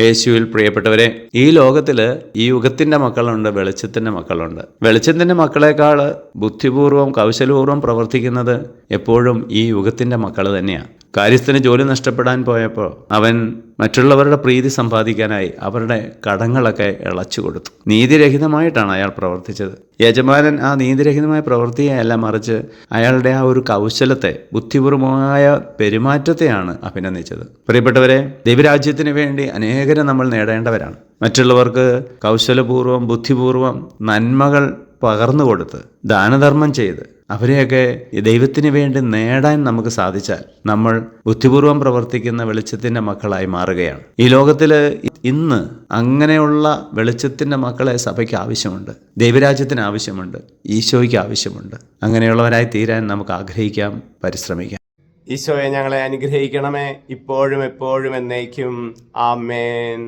യേശുവിൽ പ്രിയപ്പെട്ടവരെ, ഈ ലോകത്തില് ഈ യുഗത്തിന്റെ മക്കളുണ്ട്, വെളിച്ചത്തിന്റെ മക്കളുണ്ട്. വെളിച്ചത്തിന്റെ മക്കളെക്കാൾ ബുദ്ധിപൂർവ്വം കൗശലപൂർവ്വം പ്രവർത്തിക്കുന്നത് എപ്പോഴും ഈ യുഗത്തിന്റെ മക്കൾ തന്നെയാണ്. കാര്യസ്ഥന് ജോലി നഷ്ടപ്പെടാൻ പോയപ്പോൾ അവൻ മറ്റുള്ളവരുടെ പ്രീതി സമ്പാദിക്കാനായി അവരുടെ കടങ്ങളൊക്കെ ഇളച്ചു കൊടുത്തു. നീതിരഹിതമായിട്ടാണ് അയാൾ പ്രവർത്തിച്ചത്. യജമാനൻ ആ നീതിരഹിതമായ പ്രവൃത്തിയെയല്ല, മറിച്ച് അയാളുടെ ആ ഒരു കൗശലത്തെ, ബുദ്ധിപൂർവമായ പെരുമാറ്റത്തെയാണ് അഭിനന്ദിച്ചത്. പ്രിയപ്പെട്ടവരെ, ദൈവരാജ്യത്തിന് വേണ്ടി അനേകരെ നമ്മൾ നേടേണ്ടവരാണ്. മറ്റുള്ളവർക്ക് കൗശലപൂർവ്വം ബുദ്ധിപൂർവം നന്മകൾ പകർന്നു കൊടുത്ത് ദാനധർമ്മം ചെയ്ത് അവരെയൊക്കെ ദൈവത്തിന് വേണ്ടി നേടാൻ നമുക്ക് സാധിച്ചാൽ നമ്മൾ ബുദ്ധിപൂർവം പ്രവർത്തിക്കുന്ന വെളിച്ചത്തിൻ്റെ മക്കളായി മാറുകയാണ്. ഈ ലോകത്തിൽ ഇന്ന് അങ്ങനെയുള്ള വെളിച്ചത്തിൻ്റെ മക്കളെ സഭയ്ക്ക് ആവശ്യമുണ്ട്, ദൈവരാജ്യത്തിന് ആവശ്യമുണ്ട്, ഈശോയ്ക്ക് ആവശ്യമുണ്ട്. അങ്ങനെയുള്ളവരായി തീരാൻ നമുക്ക് ആഗ്രഹിക്കാം, പരിശ്രമിക്കാം. ഈശോയെ ഞങ്ങളെ അനുഗ്രഹിക്കണമേ, ഇപ്പോഴും എപ്പോഴും എന്നേക്കും. ആമേൻ.